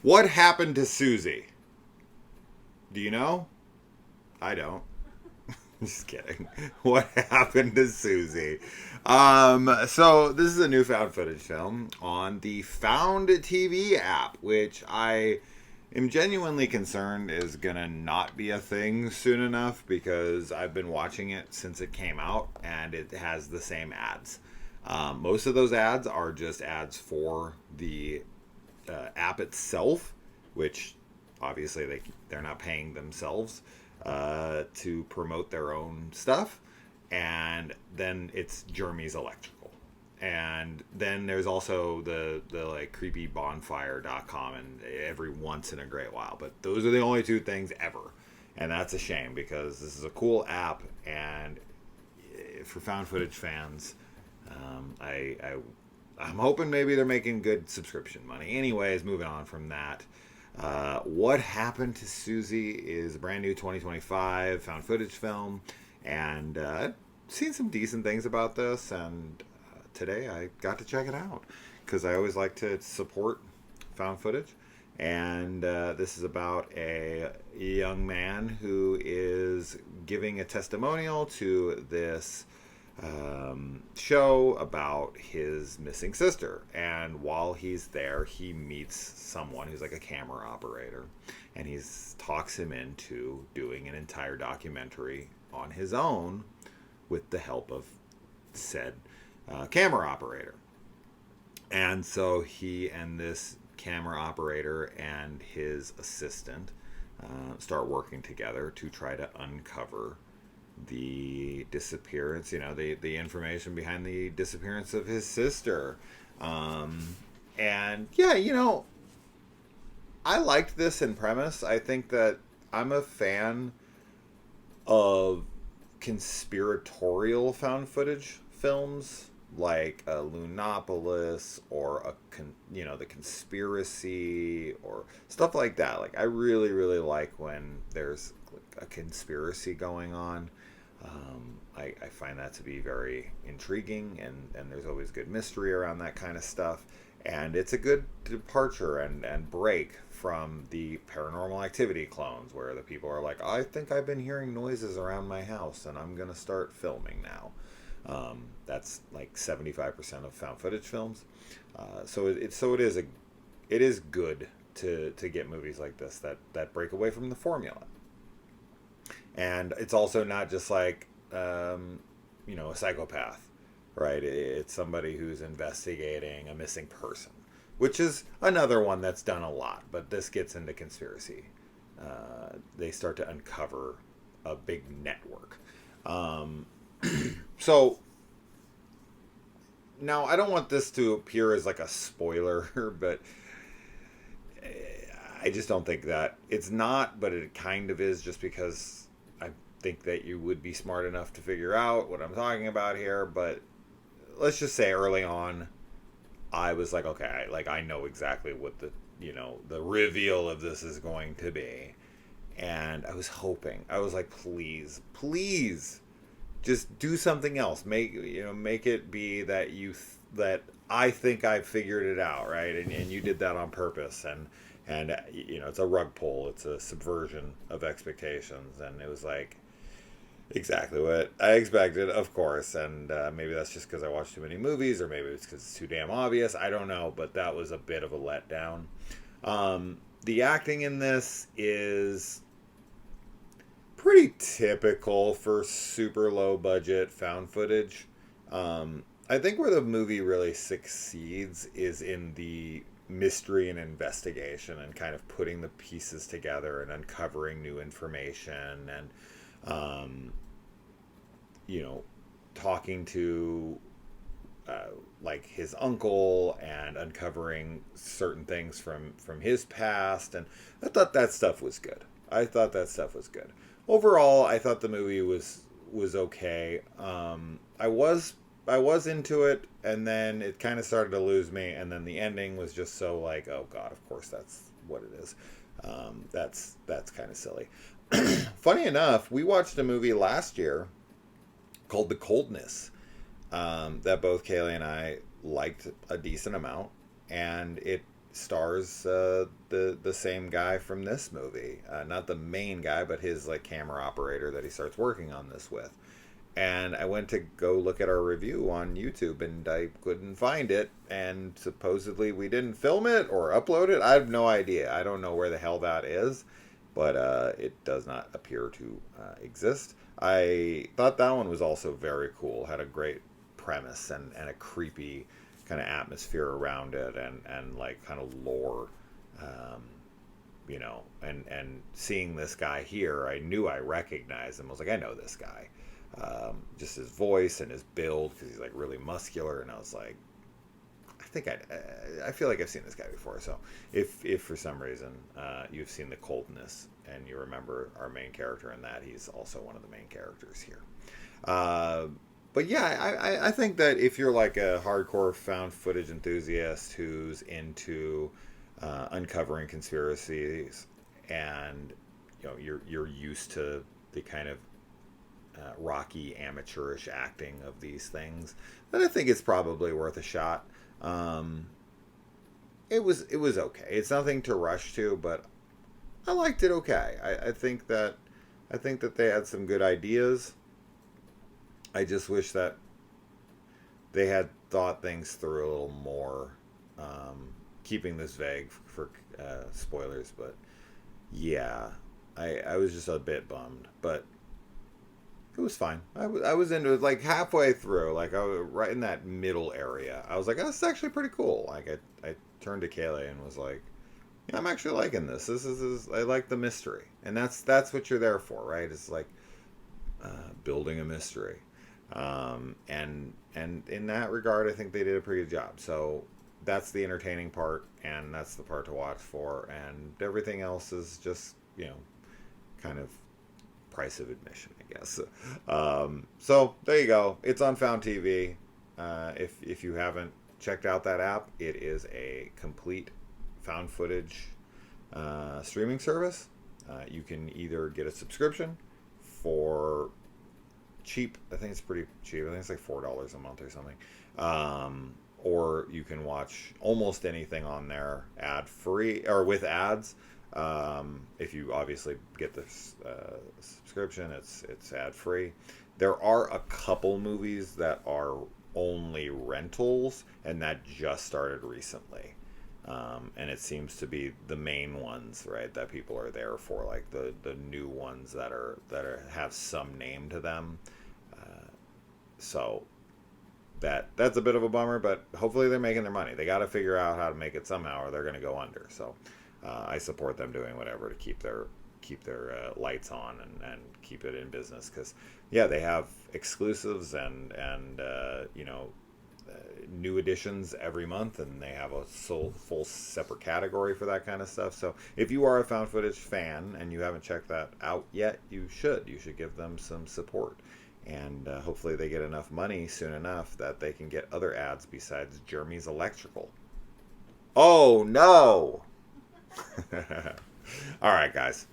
What happened to Suzy? Do you know? I don't. Just kidding. What happened to Suzy? So this is a new found footage film on the Found TV app, which I am genuinely concerned is gonna not be a thing soon enough because I've been watching it since it came out and it has the same ads. Most of those ads are just ads for the app itself, which obviously they're not paying themselves to promote their own stuff. And then it's Jeremy's Electrical. And then there's also the like creepybonfire.com and every once in a great while. But those are the only two things ever. And that's a shame because this is a cool app and for found footage fans, I'm hoping maybe they're making good subscription money. Anyways, moving on from that. What Happened to Suzy is a brand new 2025 found footage film. And I've seen some decent things about this. And today I got to check it out. Because I always like to support found footage. And this is about a young man who is giving a testimonial to this show about his missing sister. And while he's there, he meets someone who's like a camera operator, and he talks him into doing an entire documentary on his own with the help of said camera operator. And so he and this camera operator and his assistant start working together to try to uncover the disappearance, the information behind the disappearance of his sister. And yeah, I liked this in premise. I think that I'm a fan of conspiratorial found footage films like a Lunopolis or The Conspiracy or stuff like that. Like I really, really like when there's a conspiracy going on. I find that to be very intriguing, and there's always good mystery around that kind of stuff. And it's a good departure and break from the Paranormal Activity clones, where the people are like, I think I've been hearing noises around my house, and I'm going to start filming now. That's like 75% of found footage films. So it is good to get movies like this that break away from the formula. And it's also not just like, a psychopath, right? It's somebody who's investigating a missing person, which is another one that's done a lot. But this gets into conspiracy. They start to uncover a big network. So now I don't want this to appear as like a spoiler, but I just don't think that it's not, but it kind of is, just because I think that you would be smart enough to figure out what I'm talking about here. But let's just say early on, I was like, okay, I know exactly what the reveal of this is going to be. And I was like, please, just do something else. Make it be that that I think I figured it out, right? And you did that on purpose. And it's a rug pull. It's a subversion of expectations. And it was like exactly what I expected, of course. And maybe that's just because I watched too many movies, or maybe it's because it's too damn obvious. I don't know, but that was a bit of a letdown. The acting in this is pretty typical for super low budget found footage. I think where the movie really succeeds is in the mystery and investigation, and kind of putting the pieces together and uncovering new information, and talking to like his uncle and uncovering certain things from his past. And I thought that stuff was good. Overall, I thought the movie was okay. I was into it, and then it kind of started to lose me, and then the ending was just so like, oh god, of course that's what it is. That's kind of silly. Funny enough, we watched a movie last year called The Coldness, that both Kaylee and I liked a decent amount, and it stars the same guy from this movie, not the main guy, but his like camera operator that he starts working on this with. And I went to go look at our review on YouTube, and I couldn't find it. And supposedly we didn't film it or upload it. I have no idea. I don't know where the hell that is, but it does not appear to exist. I thought that one was also very cool. Had a great premise and a creepy kind of atmosphere around it, and like kind of lore. Um, and seeing this guy here, I knew I recognized him. I was like, I know this guy. Just his voice and his build, because he's like really muscular, and I was like, I feel like I've seen this guy before. So if for some reason you've seen The Coldness and you remember our main character in that, he's also one of the main characters here. But yeah, I think that if you're like a hardcore found footage enthusiast who's into uncovering conspiracies, and you're used to the kind of rocky amateurish acting of these things, then I think it's probably worth a shot. It was okay. It's nothing to rush to, but I liked it okay. I think that they had some good ideas. I just wish that they had thought things through a little more. Keeping this vague for spoilers, but yeah, I was just a bit bummed, but it was fine. I was into it like halfway through, like I was right in that middle area. I was like, oh, this is actually pretty cool. Like I turned to Kaylee and was like, yeah, I'm actually liking this. This is I like the mystery, and that's what you're there for, right? It's like building a mystery, and in that regard, I think they did a pretty good job. So that's the entertaining part, and that's the part to watch for, and everything else is just kind of price of admission, I guess. So there you go. It's on Found TV. If you haven't checked out that app, it is a complete found footage streaming service. You can either get a subscription for cheap. I think it's pretty cheap. I think it's like $4 a month or something. Or you can watch almost anything on there ad free or with ads. If you obviously get this subscription, it's ad free. There are a couple movies that are only rentals, and that just started recently. And it seems to be the main ones, right? That people are there for, like the new ones that have some name to them. So that's a bit of a bummer, but hopefully they're making their money. They got to figure out how to make it somehow, or they're going to go under. So I support them doing whatever to keep their lights on and keep it in business, because yeah, they have exclusives and new editions every month, and they have a full separate category for that kind of stuff. So if you are a found footage fan and you haven't checked that out yet, you should give them some support, and hopefully they get enough money soon enough that they can get other ads besides Jeremy's Electrical. Oh no. All right, guys.